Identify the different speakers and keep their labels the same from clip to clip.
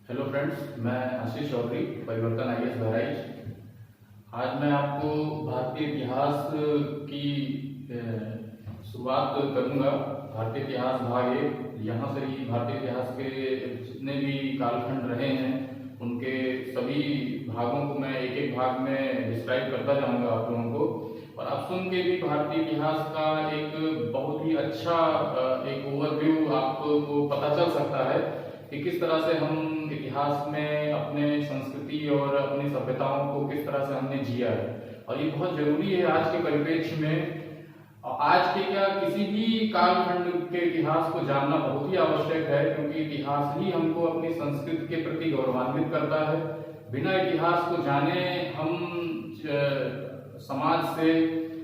Speaker 1: Hello friends, मैं आशीष चौधरी, परिवर्तन IAS Bahraich. आज मैं आपको भारतीय इतिहास की शुरुआत करूंगा। भारतीय इतिहास भाग 1। यहाँ से ही भारतीय इतिहास के जितने भी कालखंड रहे हैं उनके सभी भागों को मैं एक एक भाग में डिस्क्राइब करता जाऊंगा आप लोगों को। और आप सुन के भी भारतीय इतिहास का एक बहुत ही अच्छा एक ओवरव्यू आपको पता चल सकता है कि किस तरह से हम इतिहास में अपने संस्कृति और अपनी सभ्यताओं को किस तरह से हमने जिया है। और ये बहुत जरूरी है आज के परिप्रेक्ष्य में। आज के क्या, किसी भी कालखंड के इतिहास को जानना बहुत ही आवश्यक है, क्योंकि इतिहास ही हमको अपनी संस्कृति के प्रति गौरवान्वित करता है। बिना इतिहास को जाने हम समाज से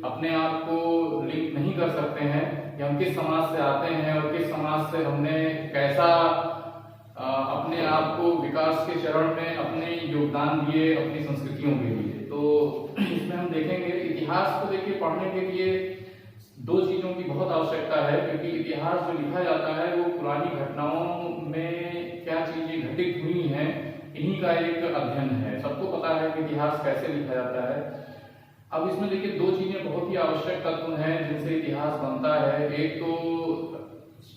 Speaker 1: अपने आप को लिंक नहीं कर सकते हैं कि हम किस समाज से आते हैं और किस समाज से हमने कैसा अपने आप को विकास के चरण में अपने योगदान दिए अपनी संस्कृतियों के लिए। तो इसमें हम देखेंगे इतिहास को देखिए पढ़ने के लिए दो चीजों की बहुत आवश्यकता है, क्योंकि इतिहास जो लिखा जाता है वो पुरानी घटनाओं में क्या चीजें घटित हुई हैं इन्हीं का एक अध्ययन है। सबको पता है कि इतिहास कैसे लिखा जाता है। अब इसमें देखिए दो चीजें बहुत ही आवश्यक तत्व हैं जिनसे इतिहास बनता है। एक तो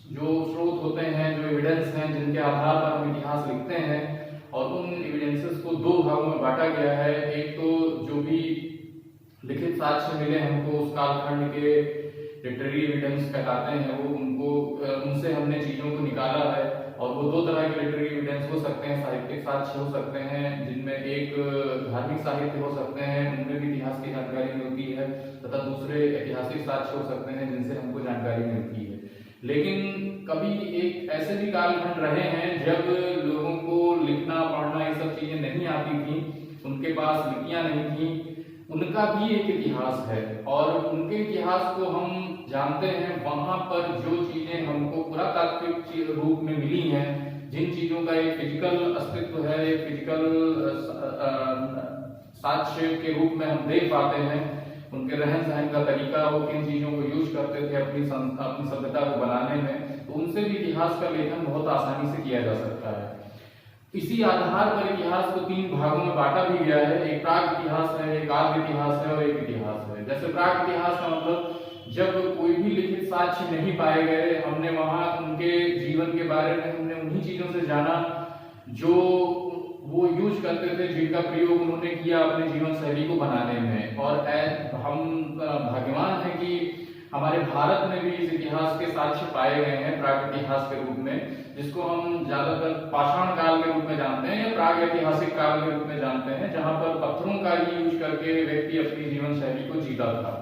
Speaker 1: जो स्रोत होते हैं, जो एविडेंस हैं जिनके आधार पर हम इतिहास लिखते हैं, और उन एविडेंसेस को दो भागों में बांटा गया है। एक तो जो भी लिखित साक्ष्य मिले हमको उस कालखंड के लिटरेरी एविडेंस कहलाते हैं, वो उनसे हमने चीजों को निकाला है। और वो दो तरह के लिटरेरी एविडेंस हो सकते हैं। साहित्यिक साक्ष्य हो सकते हैं जिनमें एक धार्मिक साहित्य हो सकते हैं, उनमें भी इतिहास की जानकारी मिलती है, तथा दूसरे ऐतिहासिक साक्ष्य हो सकते हैं जिनसे हमको जानकारी मिलती है। लेकिन कभी एक ऐसे भी कालखंड रहे हैं जब लोगों को लिखना पढ़ना ये सब चीजें नहीं आती थी, उनके पास लिपियां नहीं थी, उनका भी एक इतिहास है। और उनके इतिहास को हम जानते हैं वहां पर जो चीजें हमको पुरातात्विक रूप में मिली हैं, जिन चीजों का एक फिजिकल अस्तित्व है, एक फिजिकल साक्ष्य के रूप में हम देख पाते हैं, उनके रहन सहन का तरीका, वो किन चीजों को यूज करते थे अपनी सभ्यता को बनाने में, तो उनसे भी इतिहास का लेखन बहुत आसानी से किया जा सकता है। इसी आधार पर इतिहास को तीन भागों में बांटा भी गया है। एक प्राग इतिहास है, एक आद्य इतिहास है और एक इतिहास है। जैसे प्राग इतिहास का मतलब जब कोई भी लिखित साक्ष्य नहीं पाए गए, हमने वहां उनके जीवन के बारे में हमने उन्हीं चीजों से जाना जो वो यूज करते थे, जिनका प्रयोग उन्होंने किया अपने जीवन शैली को बनाने में। और हम भाग्यवान हैं कि हमारे भारत में भी इस इतिहास के साक्ष्य पाए गए हैं प्राग इतिहास के रूप में, जिसको हम ज्यादातर पाषाण काल के रूप में जानते हैं या प्राग ऐतिहासिक काल के रूप में जानते हैं, जहां पर पत्थरों का ही यूज करके व्यक्ति अपनी जीवन शैली को जीता था।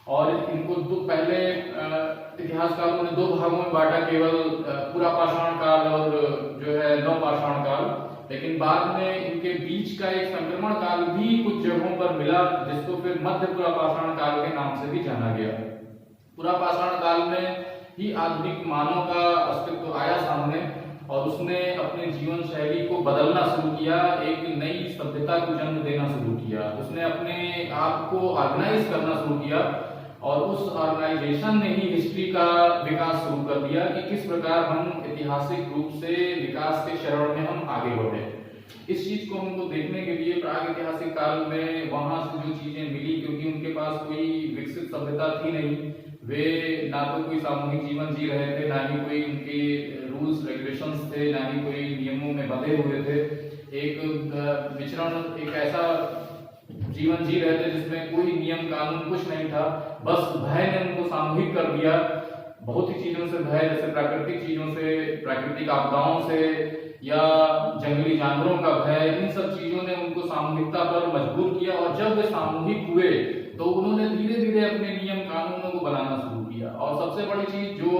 Speaker 1: और इनको पहले इतिहासकारों ने दो भागों में बांटा, केवल पूरा पाषाण काल और जो है नव पाषाण काल। लेकिन बाद में इनके बीच का एक संक्रमण काल भी कुछ जगहों पर मिला, जिसको फिर मध्य पूरा पाषाण काल के नाम से भी जाना गया। पूरा पाषाण काल में ही आधुनिक मानव का अस्तित्व आया सामने, और उसने अपने जीवन शैली को बदलना शुरू किया, एक नई सभ्यता को जन्म देना शुरू किया। उसने अपने आप को ऑर्गेनाइज करना शुरू किया, और उस ऑर्गेनाइजेशन ने ही हिस्ट्री का विकास शुरू कर दिया कि किस प्रकार हम ऐतिहासिक रूप से विकास के चरण में हम आगे बढ़े। इस चीज को हमको देखने के लिए प्राग ऐतिहासिक काल में वहां से जो चीजें मिली, क्योंकि उनके पास कोई विकसित सभ्यता थी नहीं, वे ना तो कोई सामूहिक जीवन जी रहे थे, ना ही कोई उनके रूल्स रेगुलेशंस थे, ना ही कोई नियमों में बंधे हुए थे। एक विचरण, एक ऐसा जीवन जी रहे थे जिसमें कोई नियम कानून कुछ नहीं था। बस भय ने उनको सामूहिक कर दिया, बहुत ही चीजों से भय, जैसे प्राकृतिक चीजों से, प्राकृतिक आपदाओं से या जंगली जानवरों का भय, इन सब चीजों ने उनको सामूहिकता पर मजबूर किया। और जब वे सामूहिक हुए तो उन्होंने धीरे धीरे अपने नियम कानूनों को बनाना शुरू किया। और सबसे बड़ी चीज जो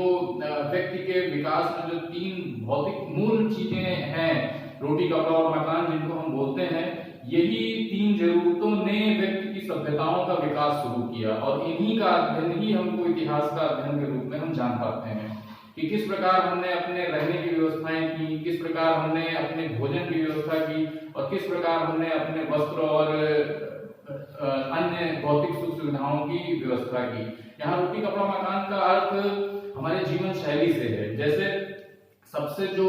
Speaker 1: व्यक्ति के विकास में जो तीन भौतिक मूल चीजें हैं, रोटी कपड़ा और मकान जिनको हम बोलते हैं, यही तीन जरूरतों ने व्यक्ति की सभ्यताओं का विकास शुरू किया। और इन्हीं का अध्ययन ही हमको इतिहास का अध्ययन के रूप में हम जान पाते हैं कि किस प्रकार हमने अपने रहने की व्यवस्थाएं की, किस प्रकार हमने अपने भोजन की व्यवस्था की, और किस प्रकार हमने अपने वस्त्र और अन्य भौतिक सुख सुविधाओं की व्यवस्था की। यहाँ रोटी कपड़ा मकान का अर्थ हमारे जीवन शैली से है। जैसे सबसे जो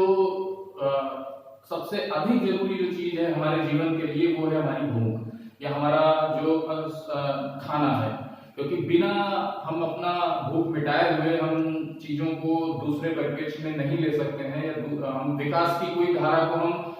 Speaker 1: सबसे अधिक जरूरी जो चीज है हमारे जीवन के लिए वो है हमारी भूख या हमारा जो खाना है, क्योंकि बिना हम अपना भूख मिटाए हुए हम चीजों को दूसरे परिप्रेक्ष्य में नहीं ले सकते हैं, या हम विकास की कोई धारा को हम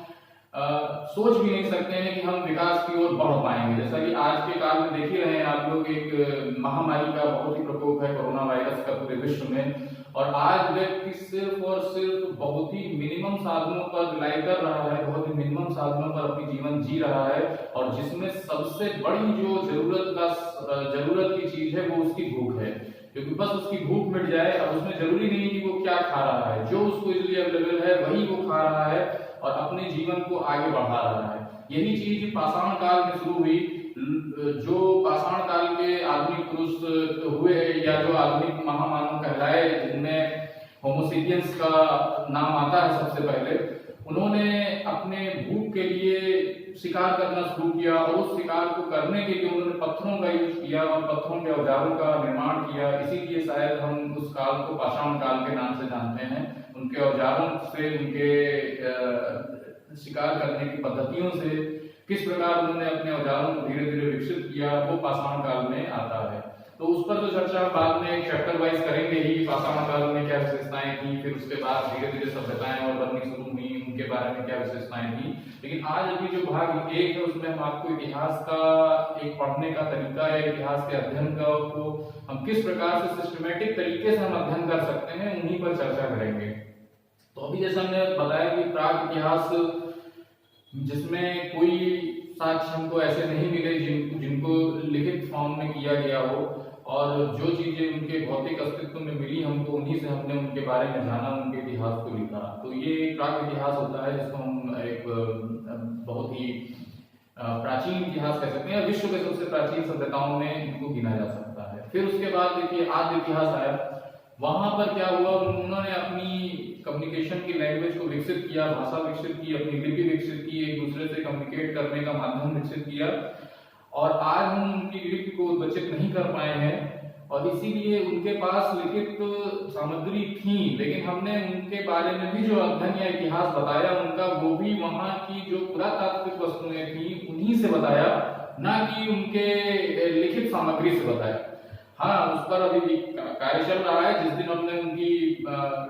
Speaker 1: सोच भी नहीं सकते हैं कि हम विकास की ओर बढ़ पाएंगे। जैसा कि आज के काल में देख ही रहे हैं आप लोग, एक महामारी का बहुत ही प्रकोप है कोरोना वायरस का पूरे विश्व में, और आज व्यक्ति सिर्फ और सिर्फ बहुत ही मिनिमम साधनों पर रिलाई कर रहा है, बहुत ही मिनिमम साधनों पर अपनी जीवन जी रहा है, और जिसमें सबसे बड़ी जो जरूरत की चीज है वो उसकी भूख है, क्योंकि बस उसकी भूख मिट जाए। अब उसमें जरूरी नहीं कि वो क्या खा रहा है, जो उसको इजीली अवेलेबल है वही वो खा रहा है और अपने जीवन को आगे बढ़ा रहा है। यही चीज पाषाण काल में शुरू हुई। जो पाषाण काल के आधुनिक पुरुष हुए या जो आधुनिक महामानव कहलाए, जिनमें होमोसेपियंस का नाम आता है सबसे पहले, उन्होंने अपने भूख के लिए शिकार करना शुरू किया, और उस शिकार को करने के लिए उन्होंने पत्थरों का यूज किया और पत्थरों के औजारों का निर्माण किया। इसीलिए शायद हम उस काल को पाषाण काल के नाम से जानते हैं। उनके औजारों से, उनके शिकार करने की पद्धतियों से, किस प्रकार उन्होंने अपने औजारों को धीरे धीरे विकसित किया, वो पाषाण काल में आता है। तो उस पर तो चर्चा बाद में एक चैप्टर वाइज करेंगे ही, पाषाण काल में क्या विशेषताएं थी, फिर उसके बाद धीरे धीरे सभ्यताएं और बननी शुरू हुई, उनके बारे में क्या विशेषताएं थी। लेकिन आज अभी जो भाग एक है उसमें हम आपको इतिहास का एक पढ़ने का तरीका या इतिहास के अध्ययन का को हम किस प्रकार से सिस्टमेटिक तरीके से हम अध्ययन कर सकते हैं, उन्हीं पर चर्चा करेंगे। तो अभी जैसे हमने बताया कि प्राग इतिहास जिसमें कोई साक्ष्य हमको ऐसे नहीं मिले जिनको लिखित फॉर्म में किया गया हो, और जो चीजें उनके भौतिक अस्तित्व में मिली हमको, उन्हीं से हमने उनके बारे में जाना, उनके इतिहास को लिखा। तो ये प्राग इतिहास होता है जिसको हम एक बहुत ही प्राचीन इतिहास कह सकते हैं, विश्व के सबसे प्राचीन सभ्यताओं में इनको गिना जा सकता है। फिर उसके बाद देखिए आद्य इतिहास आया। वहां पर क्या हुआ, उन्होंने अपनी कम्युनिकेशन की लैंग्वेज को विकसित किया, भाषा विकसित की, अपनी लिपि विकसित की, एक दूसरे से कम्युनिकेट करने का माध्यम विकसित किया, और आज हम उनकी लिपि को उद्भवित नहीं कर पाए हैं, और इसीलिए उनके पास लिखित सामग्री थी, लेकिन हमने उनके बारे में भी जो अध्ययन या इतिहास बताया उनका, वो भी वहां की जो पुरातात्विक वस्तुएं थी उन्हीं से बताया, ना कि उनके लिखित सामग्री से बताया। हाँ, उस पर अभी भी कार्य चल रहा है। जिस दिन हमने उनकी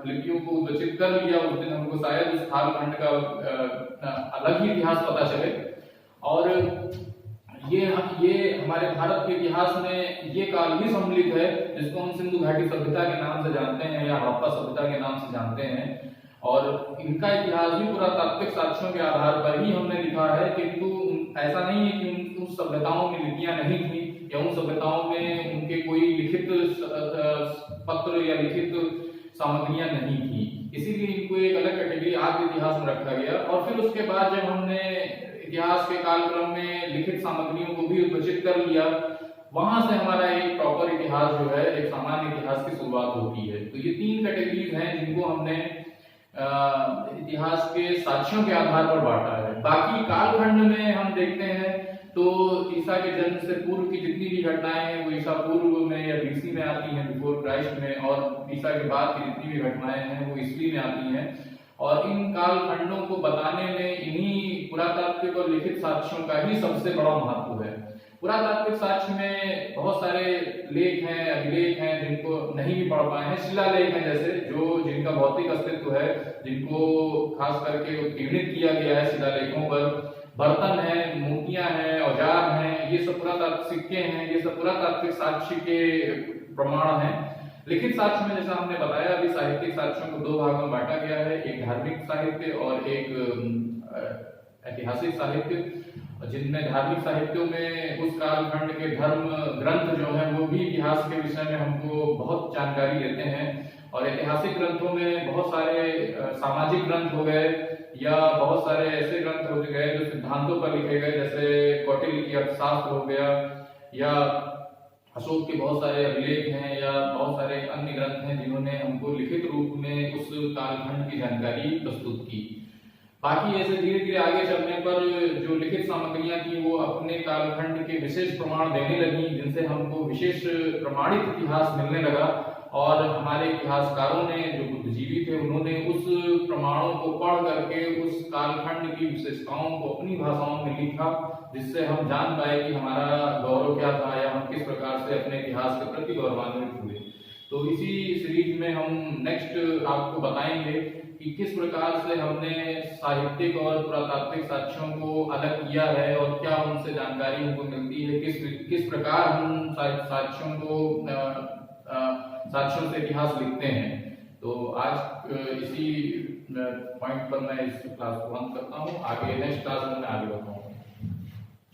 Speaker 1: लिपियों को उद्भवित कर लिया, उस दिन हमको शायद उस कालखंड का अलग ही इतिहास पता चले। और ये हमारे भारत के इतिहास में ये काल भी सम्मिलित है, जिसको हम सिंधु घाटी सभ्यता के नाम से जानते हैं या हड़प्पा सभ्यता के नाम से जानते हैं। और इनका इतिहास भी पुरातात्विक साक्ष्यों के आधार पर ही हमने लिखा है, किंतु ऐसा नहीं है कि उन सभ्यताओं में लिपियां नहीं थी या उन सभ्यताओं में उनके कोई लिखित पत्र या लिखित सामग्रियां नहीं थी। इसीलिए इनको एक अलग कैटेगरी आद्य इतिहास में रखा गया। और फिर उसके बाद जब हमने इतिहास के कालक्रम में लिखित सामग्रियों को भी उद्भवित कर लिया, वहां से हमारा एक प्रॉपर इतिहास जो है, एक सामान्य इतिहास की शुरुआत होती है। तो ये तीन कैटेगरीज हैं जिनको हमने इतिहास के साक्ष्यों के आधार पर बांटा है। बाकी कालखंड में हम देखते हैं तो ईसा के जन्म से पूर्व की जितनी भी घटनाएं हैं वो ईसा पूर्व में या बीसी में आती हैं, बिफोर क्राइस्ट में, और ईसा के बाद की जितनी भी घटनाएं हैं वो ईस्वी में आती हैं। और इन कालखंडों को बताने में इन्हीं पुरातात्विक और लिखित साक्ष्यों का ही सबसे बड़ा महत्व है। पुरातात्विक साक्ष्य में बहुत सारे लेख हैं, अभिलेख हैं जिनको नहीं भी पढ़ पाए हैं, शिलालेख हैं जैसे, जो जिनका भौतिक अस्तित्व है, जिनको खास करके उत्कीर्णित किया गया है शिलालेखों पर। बर्तन है, मूर्तियां हैं, औजार हैं, ये सब पुरातात्विक सिक्के हैं, ये सब पुरातात्विक साक्ष्य के प्रमाण हैं। लिखित साक्ष्य में जैसा हमने बताया, अभी साहित्यिक साक्ष्यों को दो भागों में बांटा गया है, एक धार्मिक साहित्य और एक ऐतिहासिक साहित्य, जिनमें धार्मिक साहित्यों में उस कालखंड के धर्म ग्रंथ जो हैं वो भी इतिहास के विषय में हमको बहुत जानकारी देते हैं। और ऐतिहासिक ग्रंथों में बहुत सारे सामाजिक ग्रंथ हो गए या बहुत सारे ऐसे ग्रंथ हो गए जो सिद्धांतों पर लिखे गए, जैसे कौटिल्य की अर्थशास्त्र हो गया, या अशोक के बहुत सारे अभिलेख हैं, या बहुत सारे अन्य ग्रंथ हैं जिन्होंने हमको लिखित रूप में उस कालखंड की जानकारी प्रस्तुत की। बाकी ऐसे धीरे धीरे आगे चलने पर जो लिखित सामग्रियां थी वो अपने कालखंड के विशेष प्रमाण देने लगी, जिनसे हमको विशेष प्रमाणित इतिहास मिलने लगा। और हमारे इतिहासकारों ने, जो बुद्धिजीवी थे, उन्होंने उस प्रमाणों को पढ़ करके उस कालखंड की विशेषताओं को अपनी भाषाओं में लिखा, जिससे हम जान पाए कि हमारा गौरव क्या था या हम किस प्रकार से अपने इतिहास के प्रति गौरवान्वित हुए। तो इसी सीरीज में हम नेक्स्ट आपको बताएंगे कि किस प्रकार से हमने साहित्यिक और पुरातात्विक साक्ष्यों को अलग किया है और क्या उनसे जानकारी हमको मिलती है, किस प्रकार हम साक्ष्यों को साक्ष्यों से इतिहास लिखते हैं। तो आज इसी पॉइंट पर मैं इस क्लास को बंद करता हूँ। आगे नेक्स्ट क्लास में मैं आगे बताऊंगा।